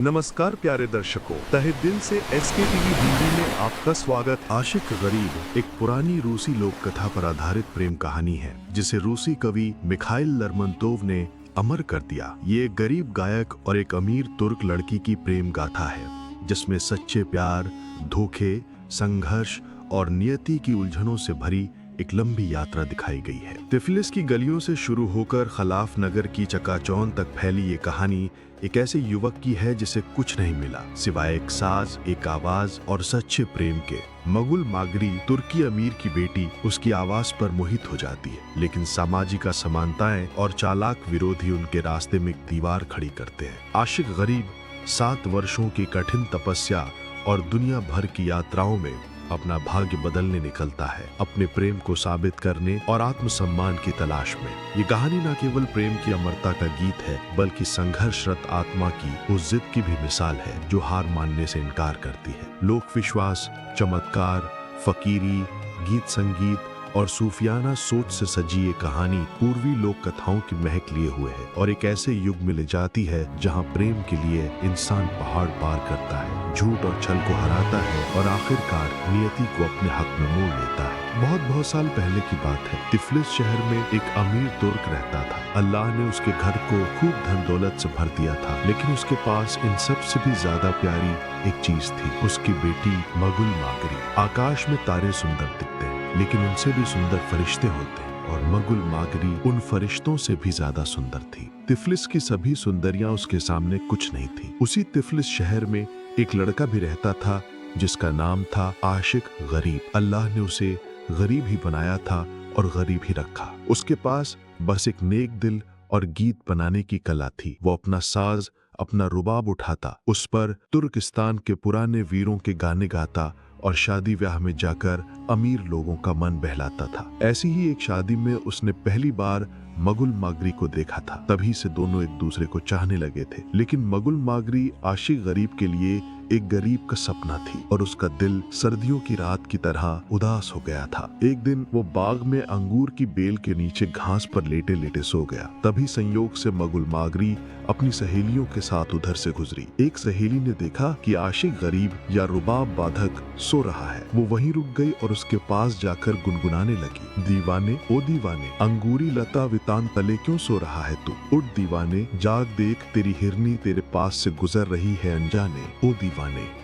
नमस्कार प्यारे दर्शकों, तहे दिल से एसके टीवी हिंदी में आपका स्वागत। आशिक गरीब एक पुरानी रूसी लोक कथा पर आधारित प्रेम कहानी है जिसे रूसी कवि मिखाइल लर्मोंतोव ने अमर कर दिया। ये एक गरीब गायक और एक अमीर तुर्क लड़की की प्रेम गाथा है जिसमें सच्चे प्यार, धोखे, संघर्ष और नियति की उलझनों से भरी एक लंबी यात्रा दिखाई गई है। तिफलिस की गलियों से शुरू होकर खलाफ नगर की चकाचौंध तक फैली ये कहानी एक ऐसे युवक की है जिसे कुछ नहीं मिला सिवाय एक साज, एक आवाज और सच्चे प्रेम के। मगुल मागरी तुर्की अमीर की बेटी उसकी आवाज पर मोहित हो जाती है, लेकिन सामाजिक असमानताएं और चालाक विरोधी उनके रास्ते में एक दीवार खड़ी करते हैं। आशिक गरीब 7 वर्षों की कठिन तपस्या और दुनिया भर की यात्राओं में अपना भाग्य बदलने निकलता है, अपने प्रेम को साबित करने और आत्मसम्मान की तलाश में। ये कहानी न केवल प्रेम की अमरता का गीत है बल्कि संघर्षरत आत्मा की उस जिद की भी मिसाल है जो हार मानने से इनकार करती है। लोक विश्वास, चमत्कार, फकीरी, गीत संगीत और सूफियाना सोच से सजी ये कहानी पूर्वी लोक कथाओं की महक लिए हुए है और एक ऐसे युग में ले जाती है जहां प्रेम के लिए इंसान पहाड़ पार करता है, झूठ और छल को हराता है और आखिरकार नियति को अपने हक में मोड़ लेता है। बहुत साल पहले की बात है। तिफलिस शहर में एक अमीर तुर्क रहता था। अल्लाह ने उसके घर को खूब धन दौलत से भर दिया था, लेकिन उसके पास इन सब से भी ज्यादा प्यारी एक चीज थी, उसकी बेटी मगुल मागरी। आकाश में तारे सुंदर दिखते हैं लेकिन उनसे भी सुंदर फरिश्ते होते हैं और मगुल मागरी उन फरिश्तों से भी ज्यादा सुंदर थी। तिफलिस की सभी सुंदरियां उसके सामने कुछ नहीं थी। उसी तिफलिस शहर में एक लड़का भी रहता था जिसका नाम था आशिक गरीब। अल्लाह ने उसे गरीब ही बनाया था और गरीब ही रखा। उसके पास बस एक नेक दिल और गीत बनाने की कला थी। वो अपना साज, अपना रुबाब उठाता, उस पर तुर्किस्तान के पुराने वीरों के गाने गाता और शादी ब्याह में जाकर अमीर लोगों का मन बहलाता था। ऐसी ही एक शादी में उसने पहली बार मगुल मागरी को देखा था। तभी से दोनों एक दूसरे को चाहने लगे थे। लेकिन मगुल मागरी आशिक गरीब के लिए एक गरीब का सपना थी और उसका दिल सर्दियों की रात की तरह उदास हो गया था। एक दिन वो बाग में अंगूर की बेल के नीचे घास पर लेटे लेटे सो गया। तभी संयोग से मगुल मागरी अपनी सहेलियों के साथ उधर से गुजरी। एक सहेली ने देखा कि आशिक गरीब या रुबाब बाधक सो रहा है। वो वहीं रुक गई और उसके पास जाकर गुनगुनाने लगी, दीवाने ओ दीवाने, अंगूरी लता वितान तले क्यों सो रहा है तू? उठ दीवाने, जाग देख तेरी हिरनी तेरे पास से गुजर रही है अनजाने। ओ दीवाने।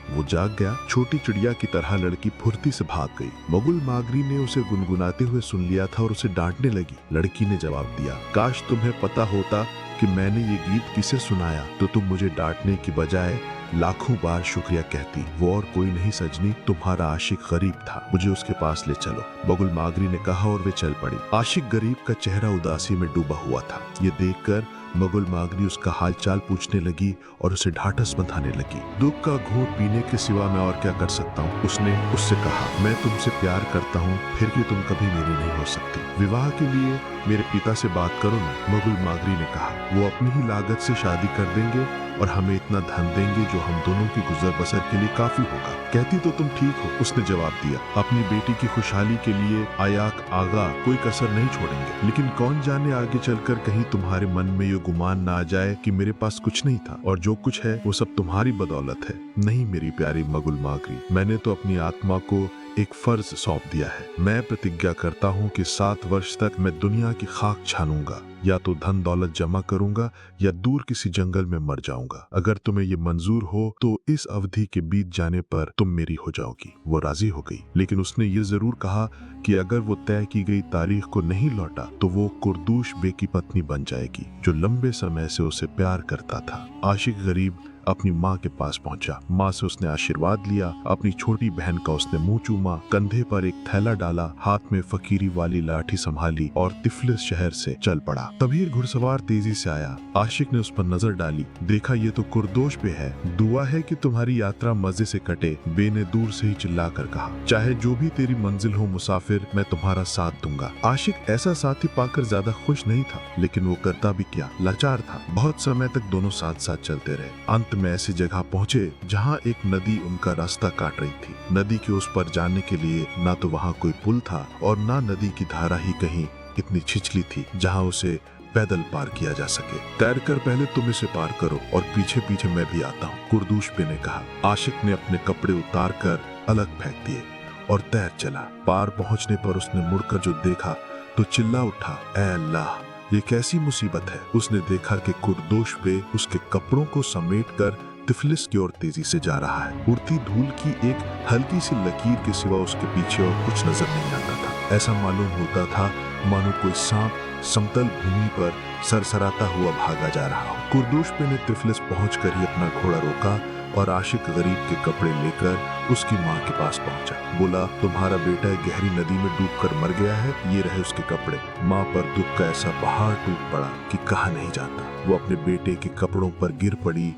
वो जाग गया। छोटी चिड़िया की तरह लड़की फुर्ती से भाग गई। मगुल मागरी ने उसे गुनगुनाते हुए सुन लिया था और उसे डांटने लगी। लड़की ने जवाब दिया, काश तुम्हें पता होता कि मैंने ये गीत किसे सुनाया तो तुम मुझे डांटने की बजाय लाखों बार शुक्रिया कहती। वो और कोई नहीं सजनी, तुम्हारा आशिक गरीब था, मुझे उसके पास ले चलो। मगुल मागरी ने कहा और वे चल पड़ी। आशिक गरीब का चेहरा उदासी में डूबा हुआ था। ये देखकर मगुल मागरी उसका हालचाल पूछने लगी और उसे ढाढ़स बंधाने लगी। दुख का घूंट पीने के सिवा मैं और क्या कर सकता हूँ? उसने उससे कहा, मैं तुमसे प्यार करता हूँ, फिर भी तुम कभी मेरी नहीं हो सकती। विवाह के लिए मेरे पिता से बात करो ना। मगुल मागरी ने कहा, वो अपनी ही लागत से शादी कर देंगे और हमें इतना धन देंगे जो हम दोनों की गुजर बसर के लिए काफी होगा। कहती तो तुम ठीक हो, उसने जवाब दिया। अपनी बेटी की खुशहाली के लिए आयाक आगा कोई कसर नहीं छोड़ेंगे, लेकिन कौन जाने आगे चलकर कहीं तुम्हारे मन में ये गुमान ना आ जाए कि मेरे पास कुछ नहीं था और जो कुछ है वो सब तुम्हारी बदौलत है। नहीं मेरी प्यारी मगुल मागरी, मैंने तो अपनी आत्मा को एक फर्ज सौंप दिया है। मैं प्रतिज्ञा करता हूँ कि 7 वर्ष तक मैं दुनिया की खाक छानूंगा, या तो धन दौलत जमा करूंगा या दूर किसी जंगल में मर जाऊंगा। अगर तुम्हें ये मंजूर हो तो इस अवधि के बीत जाने पर तुम मेरी हो जाओगी। वो राजी हो गई, लेकिन उसने ये जरूर कहा कि अगर वो तय की गई तारीख को नहीं लौटा तो वो कुर्दूश बे की पत्नी बन जाएगी जो लंबे समय से उसे प्यार करता था। आशिक गरीब अपनी माँ के पास पहुंचा। माँ से उसने आशीर्वाद लिया। अपनी छोटी बहन का उसने मुंह चूमा, कंधे पर एक थैला डाला, हाथ में फकीरी वाली लाठी संभाली और तिफलिस शहर से चल पड़ा। तभी एक घुड़सवार तेजी से आया। आशिक ने उस पर नजर डाली, देखा ये तो कुर्दोश बे है। दुआ है कि तुम्हारी यात्रा मजे से कटे, बे ने दूर से ही चिल्लाकर कहा। चाहे जो भी तेरी मंजिल हो मुसाफिर, मैं तुम्हारा साथ दूंगा। आशिक ऐसा साथी पाकर ज्यादा खुश नहीं था, लेकिन वो करता भी क्या, लाचार था। बहुत समय तक दोनों साथ साथ चलते रहे। अंत में ऐसी जगह पहुंचे जहां एक नदी उनका रास्ता काट रही थी। नदी के उस पर जाने के लिए ना तो वहां कोई पुल था और ना नदी की धारा ही कहीं इतनी छिछली थी जहां उसे पैदल पार किया जा सके। तैरकर पहले तुम इसे पार करो और पीछे पीछे मैं भी आता हूँ, कुर्दूश बे ने कहा। आशिक ने अपने कपड़े उतार कर अलग फेंक दिए और तैर चला। पार पहुंचने पर उसने मुड़कर जो देखा तो चिल्ला उठा, ऐ अल्लाह, ये कैसी मुसीबत है। उसने देखा कि कुर्दोश बे उसके कपड़ों को समेटकर तिफलिस की ओर तेजी से जा रहा है। उड़ती धूल की एक हल्की सी लकीर के सिवा उसके पीछे और कुछ नजर नहीं आता था। ऐसा मालूम होता था मानो कोई सांप समतल भूमि पर सरसराता हुआ भागा जा रहा हो। कुर्दोश बे ने तिफलिस पहुंचकर ही अपना घोड़ा रोका और आशिक गरीब के कपड़े लेकर उसकी माँ के पास पहुंचा। बोला, तुम्हारा बेटा एक गहरी नदी में डूबकर मर गया है, ये रहे उसके कपड़े। माँ पर दुख का ऐसा पहाड़ टूट पड़ा कि कहा नहीं जाता। वो अपने बेटे के कपड़ों पर गिर पड़ी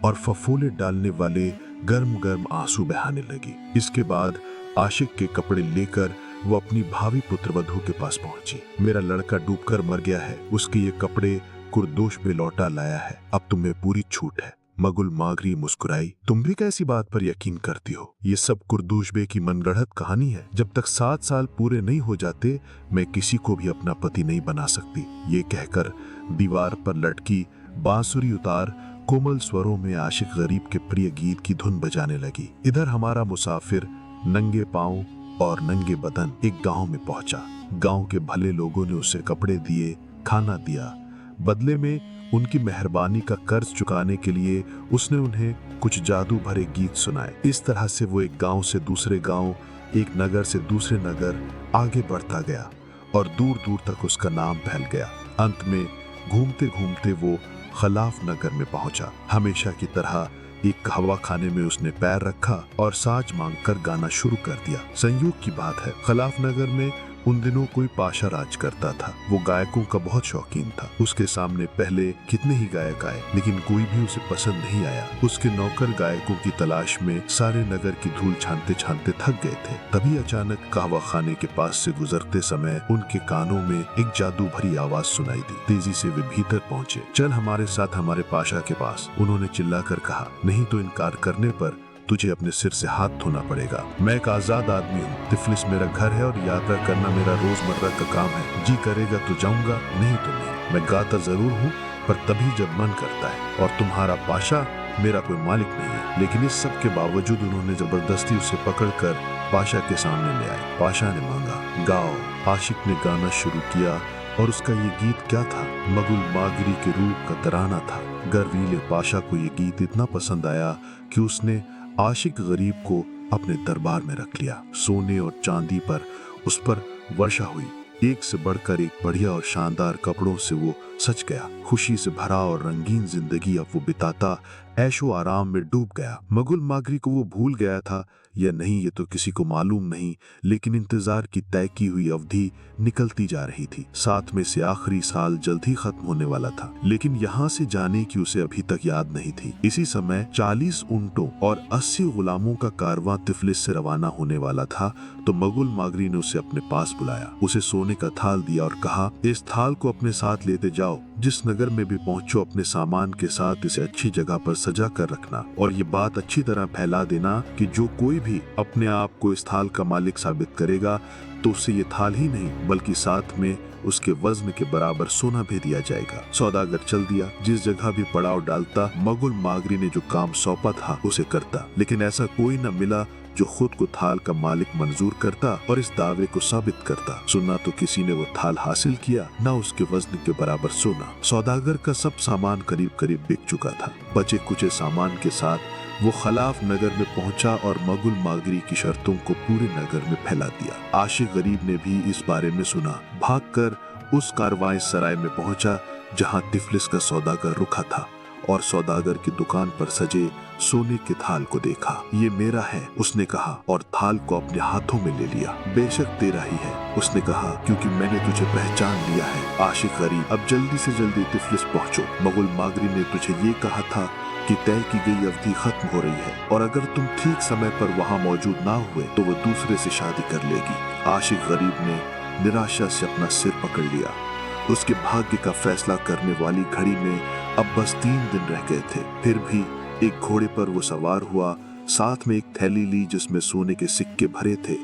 और फफोले डालने वाले गर्म गर्म आंसू बहाने लगी। इसके बाद आशिक के कपड़े लेकर वो अपनी भावी पुत्रवधू के पास पहुंची। मेरा लड़का डूबकर मर गया है, उसके ये कपड़े कुर्दोश बे लौटा लाया है, अब तुम्हें पूरी छूट है। मगुल मागरी मुस्कुराई, तुम भी कैसी बात पर यकीन करती हो? ये सब कुर्दोश बे की मनगढ़ंत कहानी है। जब तक 7 साल पूरे नहीं हो जाते मैं किसी को भी अपना पति नहीं बना सकती। ये कहकर दीवार पर लटकी बांसुरी उतार कोमल स्वरों में आशिक गरीब के प्रिय गीत की धुन बजाने लगी। इधर हमारा मुसाफिर नंगे पांव और नंगे बदन एक गांव में पहुंचा। गांव के भले लोगों ने उसे कपड़े दिए, खाना दिया। बदले में उनकी मेहरबानी का कर्ज चुकाने के लिए उसने उन्हें कुछ जादू भरे गीत सुनाए। इस तरह से वो एक गांव से दूसरे गांव, एक नगर से दूसरे नगर आगे बढ़ता गया और दूर दूर तक उसका नाम फैल गया। अंत में घूमते घूमते वो खलाफ नगर में पहुंचा। हमेशा की तरह एक कहवा खाने में उसने पैर रखा और साज मांगकर गाना शुरू कर दिया। संयोग की बात है, खलाफ नगर में उन दिनों कोई पाशा राज करता था। वो गायकों का बहुत शौकीन था। उसके सामने पहले कितने ही गायक आए, लेकिन कोई भी उसे पसंद नहीं आया। उसके नौकर गायकों की तलाश में सारे नगर की धूल छानते छानते थक गए थे। तभी अचानक कहवा खाने के पास से गुजरते समय उनके कानों में एक जादू भरी आवाज सुनाई दी। तेजी से वे भीतर पहुंचे। चल हमारे साथ हमारे पाशा के पास, उन्होंने चिल्लाकर कहा, नहीं तो इनकार करने पर तुझे अपने सिर से हाथ धोना पड़ेगा। मैं एक आजाद आदमी हूँ, तिफलिस मेरा घर है और यात्रा करना मेरा रोजमर्रा का काम है। जी करेगा तो जाऊंगा, नहीं तो नहीं। मैं गाता जरूर हूँ पर तभी जब मन करता है, और तुम्हारा पाशा मेरा कोई मालिक नहीं है। लेकिन इस सब के बावजूद उन्होंने जबरदस्ती उसे पकड़कर पाशा के सामने ले आए। पाशा ने मांगा, गाओ। आशिक ने गाना शुरू किया और उसका ये गीत क्या था? मगुल मागरी के रूप का तराना था। गर्वीले पाशा को ये गीत इतना पसंद आया कि उसने आशिक गरीब को अपने दरबार में रख लिया। सोने और चांदी पर उस पर वर्षा हुई। एक से बढ़कर एक बढ़िया और शानदार कपड़ों से वो सच गया। खुशी से भरा और रंगीन जिंदगी अब वो बिताता ऐशो आराम में डूब गया। मगुल मागरी को वो भूल गया था या नहीं ये तो किसी को मालूम नहीं, लेकिन इंतजार की तय की हुई अवधि निकलती जा रही थी। साथ में से आखिरी साल जल्द ही खत्म होने वाला था, लेकिन यहाँ से जाने की उसे अभी तक याद नहीं थी। इसी समय 40 ऊंटों और 80 गुलामों का कारवां तिफलिस से रवाना होने वाला था तो मगुल मागरी ने उसे अपने पास बुलाया। उसे सोने का थाल दिया और कहा, इस थाल को अपने साथ लेते जाओ। जिस नगर में भी पहुंचो अपने सामान के साथ इसे अच्छी जगह पर सजा कर रखना और ये बात अच्छी तरह फैला देना कि जो कोई भी अपने आप को इस थाल का मालिक साबित करेगा तो उसे ये थाल ही नहीं बल्कि साथ में उसके वजन के बराबर सोना भी दिया जाएगा। सौदागर चल दिया। जिस जगह भी पड़ाव डालता मगुल मागरी ने जो काम सौंपा था उसे करता, लेकिन ऐसा कोई न मिला जो खुद को थाल का मालिक मंजूर करता और इस दावे को साबित करता। सुना तो किसी ने वो थाल हासिल किया, ना उसके वजन के बराबर सोना। सौदागर का सब सामान करीब करीब बिक चुका था। बचे कुचे सामान के साथ वो खलाफ नगर में पहुंचा और मगुल मागरी की शर्तों को पूरे नगर में फैला दिया। आशिक गरीब ने भी इस बारे में सुना। भागकर उस कारवां सराय में पहुंचा जहां तिफलिस का सौदागर रुका था और सौदागर की दुकान पर सजे सोने के थाल को देखा। ये मेरा है, उसने कहा और थाल को अपने हाथों में ले लिया। बेशक तेरा ही है, उसने कहा, क्योंकि मैंने तुझे पहचान लिया है। आशिक गरीब, अब जल्दी से जल्दी तिफलिस पहुंचो। मगुल मागरी ने तुझे ये कहा था कि तय की गई अवधि खत्म हो रही है और अगर तुम ठीक समय पर वहाँ मौजूद ना हुए तो वो दूसरे से शादी कर लेगी। आशिक गरीब ने निराशा से अपना सिर पकड़ लिया। उसके भाग्य का फैसला करने वाली घड़ी में अब बस 3 दिन रह गए थे। फिर भी एक घोड़े पर वो सवार हुआ, साथ में एक थैली ली जिसमें सोने के सिक्के भरे थे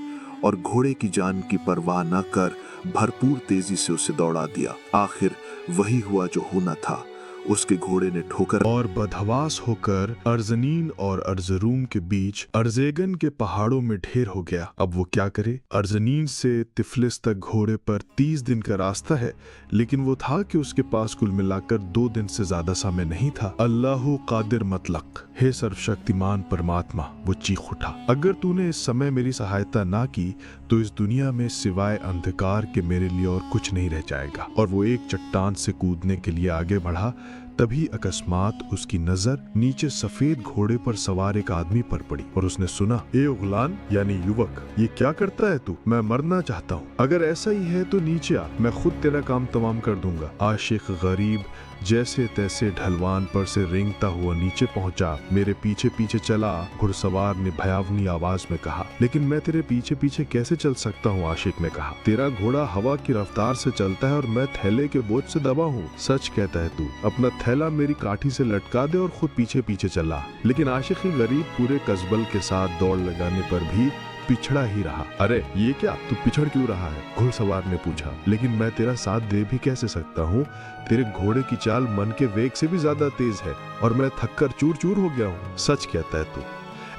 और घोड़े की जान की परवाह न कर भरपूर तेजी से उसे दौड़ा दिया। आखिर वही हुआ जो होना था। उसके घोड़े ने ठोकर और बदहवास होकर अर्जनीन और अर्जरूम के बीच अर्जेगन के पहाड़ों में ढेर हो गया। अब वो क्या करे? अर्जनीन से तिफलिस तक घोड़े पर 30 दिन का रास्ता है, लेकिन वो था कि उसके पास कुल मिलाकर 2 दिन से ज्यादा समय नहीं था। अल्लाहु कादिर मतलक, हे सर्वशक्तिमान परमात्मा, वो चीख उठा, अगर तूने इस समय मेरी सहायता ना की तो इस दुनिया में सिवाय अंधकार के मेरे लिए और कुछ नहीं रह जाएगा। और वो एक चट्टान से कूदने के लिए आगे बढ़ा। तभी अकस्मात उसकी नजर नीचे सफेद घोड़े पर सवार एक आदमी पर पड़ी और उसने सुना, ए उगलान यानी युवक, ये क्या करता है तू? मैं मरना चाहता हूँ। अगर ऐसा ही है तो नीचे आ, मैं खुद तेरा काम तमाम कर दूंगा। आशिक गरीब जैसे तैसे ढलवान पर से रेंगता हुआ नीचे पहुंचा। मेरे पीछे पीछे चला, घुड़सवार ने भयावनी आवाज में कहा। लेकिन मैं तेरे पीछे पीछे कैसे चल सकता हूँ? आशिक ने कहा, तेरा घोड़ा हवा की रफ्तार से चलता है और मैं थैले के बोझ से दबा हूँ। सच कहता है तू? अपना थैला मेरी काठी से लटका दे और खुद पीछे पीछे चला। लेकिन आशिक गरीब पूरे कस्बल के साथ दौड़ लगाने पर भी पिछड़ा ही रहा। अरे ये क्या, तू पिछड़ क्यों रहा है? घुड़सवार ने पूछा। लेकिन मैं तेरा साथ दे भी कैसे सकता हूँ? तेरे घोड़े की चाल मन के वेग से भी ज्यादा तेज है और मैं थककर चूर चूर हो गया हूँ। सच कहता है तू?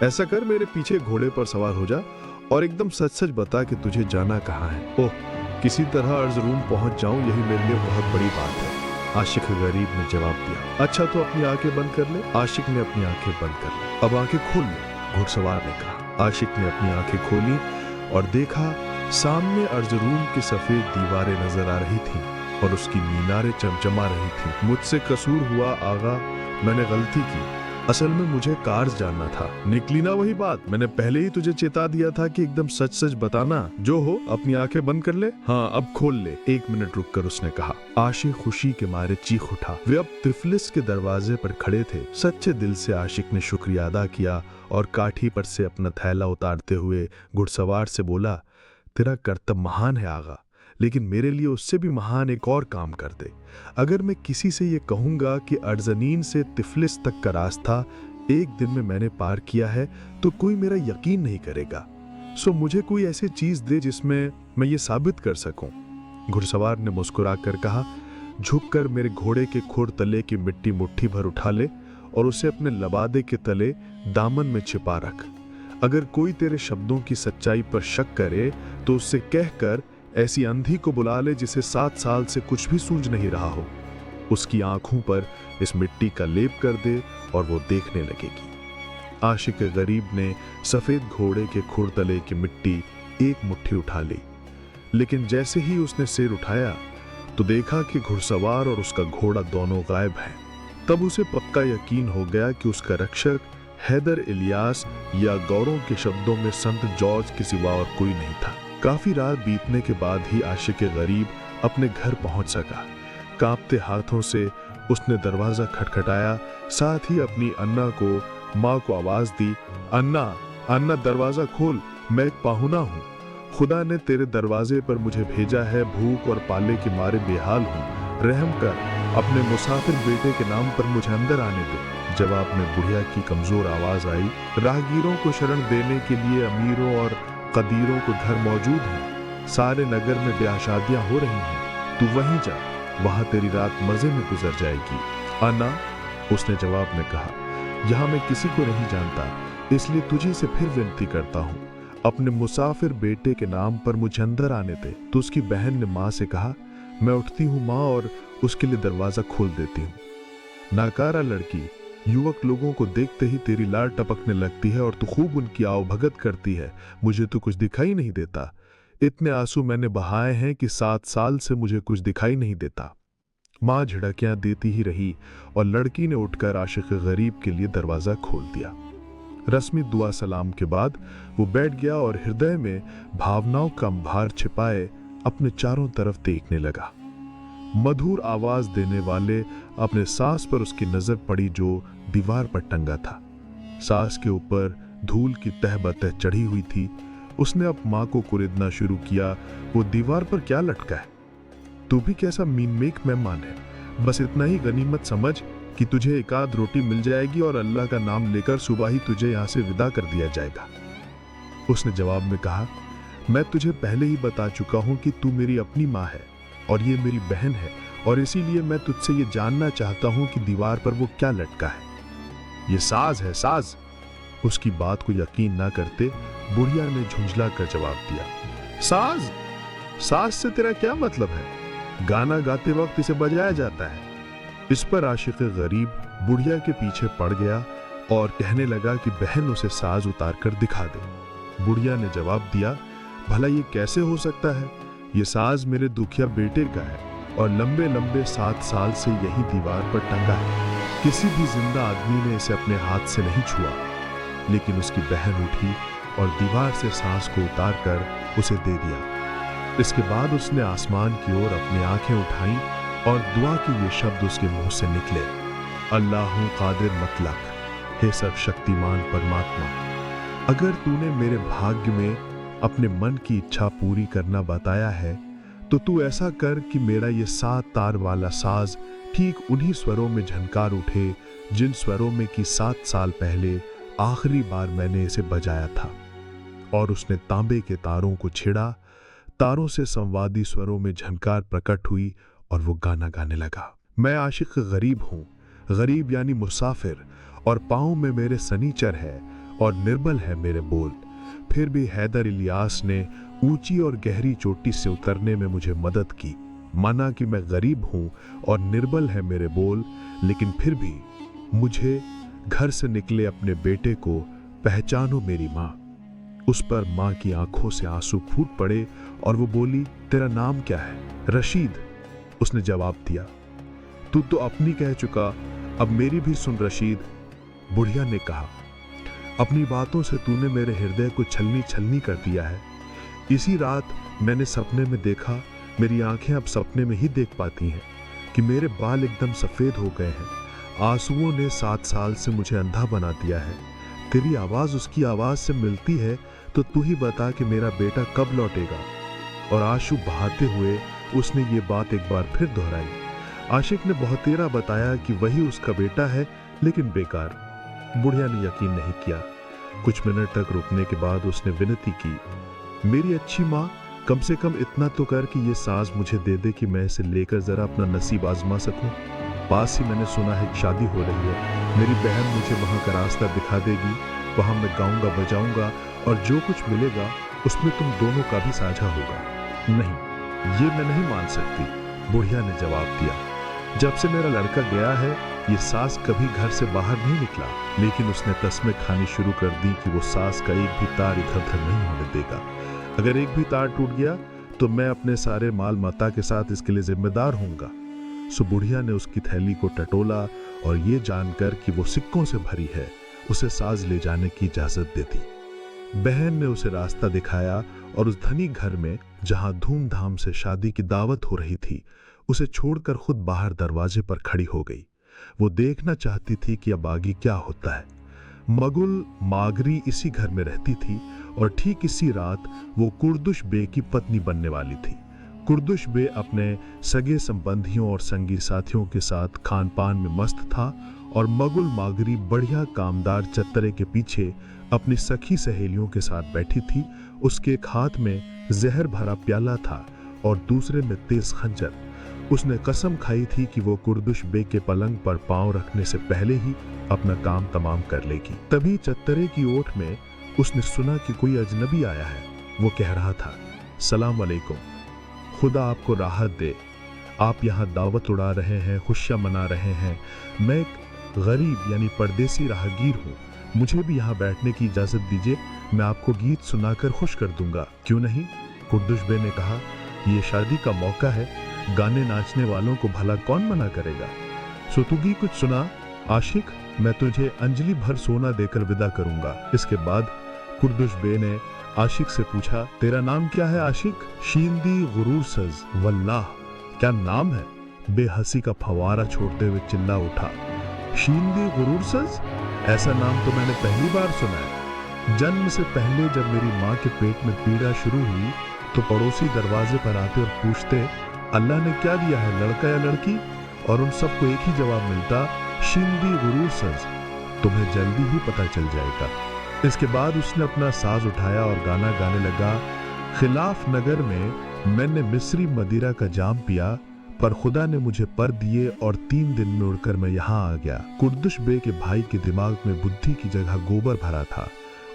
ऐसा कर, मेरे पीछे घोड़े पर सवार हो जा और एकदम सच सच बता कि तुझे जाना कहाँ है। ओह, किसी तरह अर्जरूम पहुंच जाऊं, यही मेरे लिए बहुत बड़ी बात है। आशिक गरीब ने जवाब दिया। अच्छा तो अपनी आंखें बंद कर ले। आशिक ने अपनी आंखें बंद कर ली। अब आंखें खोल ले, घुड़सवार ने कहा। आशिक ने अपनी आंखें खोली और देखा सामने अर्जरूम की सफेद दीवारें नजर आ रही थीं और उसकी मीनारें चमचमा रही थीं। मुझसे कसूर हुआ आगा, मैंने गलती की। असल में मुझे कार्स जानना था। निकली ना वही बात? मैंने पहले ही तुझे चेता दिया था कि एकदम सच सच बताना। जो हो अपनी आंखें बंद कर ले। हाँ अब खोल ले। 1 मिनट रुककर उसने कहा। आशिक खुशी के मारे चीख उठा। वे अब तिफलिस के दरवाजे पर खड़े थे। सच्चे दिल से आशिक ने शुक्रिया अदा किया और काठी पर से अपना थैला उतारते हुए घुड़सवार से बोला, तेरा कर्तव्य महान है आगा, लेकिन मेरे लिए उससे भी महान एक और काम कर दे। अगर मैं किसी से ये कहूंगा कि अर्जनीन से तिफलिस तक का रास्ता 1 दिन में मैंने पार किया है तो कोई मेरा यकीन नहीं करेगा। सो मुझे कोई ऐसी चीज दे जिसमें मैं ये साबित कर सकूं। घुड़सवार ने मुस्कुराकर कहा, झुककर मेरे घोड़े के खुर तले की मिट्टी मुट्ठी भर उठा ले और उसे अपने लबादे के तले दामन में छिपा रख। अगर कोई तेरे शब्दों की सच्चाई पर शक करे तो उससे कहकर ऐसी अंधी को बुला ले जिसे 7 साल से कुछ भी सूझ नहीं रहा हो। उसकी आंखों पर इस मिट्टी का लेप कर दे और वो देखने लगेगी। आशिक गरीब ने सफेद घोड़े के खुर तले की मिट्टी एक मुट्ठी उठा ली, लेकिन जैसे ही उसने सिर उठाया तो देखा कि घुड़सवार और उसका घोड़ा दोनों गायब हैं। तब उसे पक्का यकीन हो गया कि उसका रक्षक हैदर इलियास या गौरों के शब्दों में संत जॉर्ज के सिवा और कोई नहीं था। काफी रात बीतने के बाद ही आशिक गरीब अपने घर पहुंच सका। कांपते हाथों से उसने दरवाजा खटखटाया, साथ ही अपनी अन्ना को माँ को आवाज दी, अन्ना अन्ना दरवाजा खोल, मैं एक पाहुना हूँ। खुदा ने तेरे दरवाजे पर मुझे भेजा है, भूख और पाले के मारे बेहाल हूँ। रहम कर, अपने मुसाफिर बेटे के नाम पर मुझे अंदर आने दे। जवाब में बुढ़िया की कमजोर आवाज आई, राहगीरों को शरण देने के लिए अमीरों और कदीरों को घर मौजूद हैं। सारे नगर में ब्याह शादियां हो रही हैं, तू वहीं जा, वहां तेरी रात मजे में गुजर जाएगी। अन्ना, उसने जवाब में कहा, यहाँ मैं किसी को नहीं जानता, इसलिए तुझे से फिर विनती करता हूँ, अपने मुसाफिर बेटे के नाम पर मुझे अंदर आने दे। तो उसकी बहन ने माँ से कहा, मैं उठती हूँ माँ और उसके लिए दरवाजा खोल देती हूँ। नाकारा लड़की, युवक लोगों को देखते ही तेरी लार टपकने लगती है और तू खूब उनकी आवभगत करती है। मुझे तो कुछ दिखाई नहीं देता। इतने आंसू मैंने बहाए हैं कि 7 साल से मुझे कुछ दिखाई नहीं देता। माँ झड़कियां देती ही रही और लड़की ने उठकर आशिक गरीब के लिए दरवाजा खोल दिया। रस्मी दुआ सलाम के बाद वो बैठ गया और हृदय में भावनाओं का अंबार छिपाए अपने चारों तरफ देखने लगा। मधुर आवाज देने वाले अपने सास पर उसकी नजर पड़ी जो दीवार पर टंगा था। सास के ऊपर धूल की तह बतह चढ़ी हुई थी। उसने अब माँ को कुरेदना शुरू किया, वो दीवार पर क्या लटका है? तू भी कैसा मीनमेक मेहमान है। बस इतना ही गनीमत समझ कि तुझे एक आध रोटी मिल जाएगी और अल्लाह का नाम लेकर सुबह ही तुझे यहाँ से विदा कर दिया जाएगा। उसने जवाब में कहा, मैं तुझे पहले ही बता चुका हूँ कि तू मेरी अपनी माँ है और ये मेरी बहन है और इसीलिए मैं तुझसे ये जानना चाहता हूं कि दीवार पर वो क्या लटका है। ये साज है, साज। उसकी बात को यकीन ना करते बुढ़िया ने झुंझला कर जवाब दिया, साज? साज से तेरा क्या मतलब है? गाना गाते वक्त इसे बजाया जाता है। इस पर आशिक गरीब बुढ़िया के पीछे पड़ गया और कहने लगा कि बहन उसे साज उतार कर दिखा दे। बुढ़िया ने जवाब दिया, भला ये कैसे हो सकता है? ये साज मेरे दुखिया बेटे का है और लंबे लंबे 7 साल से यही दीवार पर टंगा है। किसी भी जिंदा आदमी ने इसे अपने हाथ से नहीं छुआ। लेकिन उसकी बहन उठी और दीवार से सांस को उतार कर उसे दे दिया। इसके बाद उसने आसमान की ओर अपनी आंखें उठाईं और दुआ के ये शब्द उसके मुंह से निकले, अल्लाहु कादिर मतलब, हे सर्वशक्तिमान परमात्मा, अगर तूने मेरे भाग्य में अपने मन की इच्छा पूरी करना बताया है तो तू ऐसा कर कि मेरा ये 7 तार वाला साज ठीक उन्हीं स्वरों में झनकार उठे जिन स्वरों में कि 7 साल पहले आखिरी बार मैंने इसे बजाया था। और उसने तांबे के तारों को छेड़ा। तारों से संवादी स्वरों में झनकार प्रकट हुई और वो गाना गाने लगा। मैं आशिक गरीब हूं, गरीब यानी मुसाफिर, और पांव में मेरे सनीचर है और निर्बल है मेरे बोल। फिर भी हैदर इलियास ने ऊंची और गहरी चोटी से उतरने में मुझे मदद की। माना कि मैं गरीब हूं और निर्बल है मेरे बोल, लेकिन फिर भी मुझे घर से निकले अपने बेटे को पहचानो मेरी माँ। उस पर माँ की आंखों से आंसू फूट पड़े और वो बोली, तेरा नाम क्या है? रशीद। उसने जवाब दिया, तू तो अपनी कह चुका, अब मेरी भी सुन रशीद। बुढ़िया ने कहा, अपनी बातों से तूने मेरे हृदय को छलनी छलनी कर दिया है। इसी रात मैंने सपने में देखा, मेरी आंखें अब सपने में ही देख पाती हैं कि मेरे बाल एकदम सफेद हो गए हैं। आंसुओं ने 7 साल से मुझे अंधा बना दिया है। तेरी आवाज उसकी आवाज से मिलती है, तो तू ही बता कि मेरा बेटा कब लौटेगा। और आंसू बहाते हुए उसने ये बात एक बार फिर दोहराई। आशिक ने बहुतेरा बताया कि वही उसका बेटा है, लेकिन बेकार। बुढ़िया ने यकीन नहीं किया। कुछ मिनट तक रुकने के बाद उसने विनती की, मेरी अच्छी माँ, कम से कम इतना तो कर कि ये साज मुझे दे दे कि मैं इसे लेकर जरा अपना नसीब आजमा सकूं। पास ही मैंने सुना है कि शादी हो रही है। मेरी बहन मुझे वहां का रास्ता दिखा देगी। वहां मैं गाऊंगा बजाऊंगा और जो कुछ मिलेगा उसमें तुम दोनों का भी साझा होगा। नहीं, ये मैं नहीं मान सकती, बुढ़िया ने जवाब दिया। जब से मेरा लड़का गया है ये सास कभी घर से बाहर नहीं निकला, लेकिन उसने कस्में खानी शुरू कर दी कि वो सास का एक भी तार इधर उधर नहीं होने देगा। अगर एक भी तार टूट गया तो मैं अपने सारे माल माता के साथ इसके लिए जिम्मेदार होऊंगा। सो बुढ़िया ने उसकी थैली को टटोला और ये जानकर कि वो सिक्कों से भरी है, उसे साज ले जाने की इजाजत दे दी। बहन ने उसे रास्ता दिखाया और उस धनी घर में, जहां धूमधाम से शादी की दावत हो रही थी, उसे छोड़कर खुद बाहर दरवाजे पर खड़ी हो गई। वो देखना चाहती थी कि अब आगे क्या होता है। मगुल मागरी इसी घर में रहती थी और ठीक इसी रात वो कुर्दुश बे की पत्नी बनने वाली थी। कुर्दुश बे अपने सगे संबंधियों और संगी साथियों के साथ खान पान में मस्त था और मगुल मागरी बढ़िया कामदार चत्तरे के पीछे अपनी सखी सहेलियों के साथ बैठी थी। उसके एक हाथ में जहर भरा प्याला था और दूसरे में तेज खंजर। उसने कसम खाई थी कि वो कुर्दुश बे के पलंग पर पांव रखने से पहले ही अपना काम तमाम कर लेगी। तभी चत्तरे की ओट में उसने सुना कि कोई अजनबी आया है। वो कह रहा था, सलाम अलैकुम, खुदा आपको राहत दे। आप यहाँ दावत उड़ा रहे हैं, खुशियाँ मना रहे हैं। मैं एक गरीब यानी परदेसी राहगीर हूँ, मुझे भी यहाँ बैठने की इजाजत दीजिए। मैं आपको गीत सुनाकर खुश कर दूंगा। क्यों नहीं? कुर्दुश बे ने कहा, ये शादी का मौका है, गाने नाचने वालों को भला कौन मना करेगा। सुतुगी कुछ सुना आशिक, मैं तुझे अंजलि भर सोना देकर विदा करूंगा। इसके बाद कुर्दुश बे ने आशिक से पूछा, तेरा नाम क्या है आशिक? शींदी गुरूर सज। वल्लाह, क्या नाम है? बेहसी का फवारा छोड़ते हुए चिल्ला उठा, शींदी गुरूर सज? ऐसा नाम तो मैंने पहली बार सुना है। जन्म से पहले जब मेरी माँ के पेट में पीड़ा शुरू हुई तो पड़ोसी दरवाजे पर आते और पूछते, अल्लाह ने क्या दिया है, लड़का या लड़की? और उन सबको एक ही जवाब मिलता, शींदी गुरूर सज। तुम्हें जल्दी ही पता चल जाएगा। इसके बाद उसने अपना साज उठाया और गाना गाने लगा, खिलाफ नगर में मैंने मिस्री मदिरा का जाम पिया, पर खुदा ने मुझे पर दिए और 3 दिन में उड़कर मैं यहाँ आ गया। कुर्दुश बे के भाई के दिमाग में बुद्धि की जगह गोबर भरा था।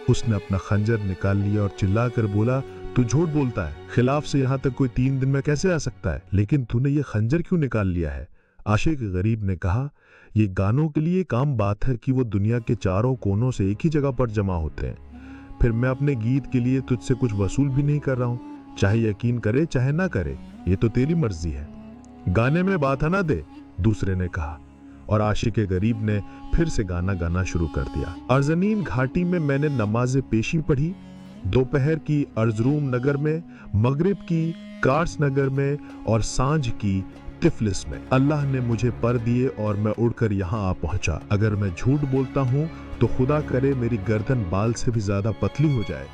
उसने अपना खंजर निकाल लिया और चिल्लाकर बोला, तू झूठ बोलता है। खिलाफ से यहाँ तक कोई 3 दिन में कैसे आ सकता है? लेकिन तूने ये खंजर क्यों निकाल लिया है? आशिक गरीब ने कहा, ये गानों के लिए काम बात है कि वो दुनिया के चारों कोनों से एक ही जगह पर जमा होते हैं। फिर मैं अपने गीत के लिए तुझसे कुछ वसूल भी नहीं कर रहा हूँ। चाहे यकीन करे चाहे ना करे, ये तो तेरी मर्जी है। गाने में बात ना दे, दूसरे ने कहा, और आशिक गरीब ने फिर से गाना गाना शुरू कर दिया। अर्जनीन घाटी में मैंने नमाज पेशी पढ़ी, दोपहर की अर्जरूम नगर में, मगरिब की कार्स नगर में और सांझ की तिफलिस में। अल्लाह ने मुझे पर दिए और मैं उड़कर यहाँ आ पहुंचा। अगर मैं झूठ बोलता हूँ तो खुदा करे मेरी गर्दन बाल से भी ज्यादा पतली हो जाए,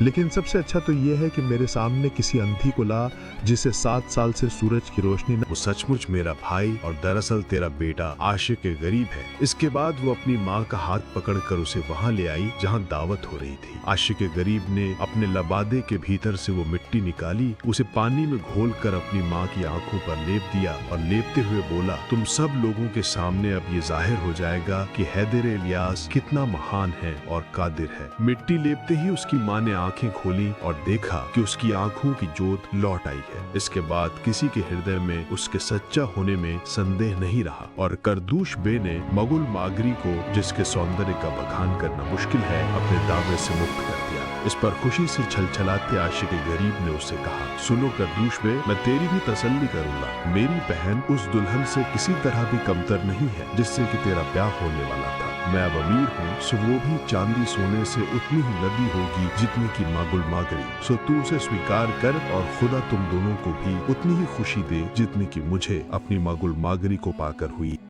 लेकिन सबसे अच्छा तो यह है कि मेरे सामने किसी अंधी को ला जिसे 7 साल से सूरज की रोशनी न। वो सचमुच मेरा भाई और दरअसल तेरा बेटा आशिक गरीब है। इसके बाद वो अपनी माँ का हाथ पकड़कर उसे वहाँ ले आई जहाँ दावत हो रही थी। आशिक गरीब ने अपने लबादे के भीतर से वो मिट्टी निकाली, उसे पानी में घोलकर अपनी माँ की आंखों पर लेप दिया और लेपते हुए बोला, तुम सब लोगों के सामने अब ये जाहिर हो जाएगा कि हैदर इलियास कितना महान है और कादिर है। मिट्टी लेपते ही उसकी माँ ने आंखें खोली और देखा कि उसकी आंखों की जोत लौट आई है। इसके बाद किसी के हृदय में उसके सच्चा होने में संदेह नहीं रहा और करदूश बे ने मगुल मागरी को, जिसके सौंदर्य का बखान करना मुश्किल है, अपने दावे से मुक्त कर दिया। इस पर खुशी से छलछलाते आशिक गरीब ने उससे कहा, सुनो करदूश बे, मैं तेरी भी तसल्ली करूंगा। मेरी बहन उस दुल्हन से किसी तरह भी कमतर नहीं है जिससे कि तेरा ब्याह होने वाला था। मैं अब अमीर हूँ, सो वो भी चांदी सोने से उतनी ही लदी होगी जितनी की मागुल मागरी। सो तू उसे स्वीकार कर और खुदा तुम दोनों को भी उतनी ही खुशी दे जितनी की मुझे अपनी मागुल मागरी को पाकर हुई।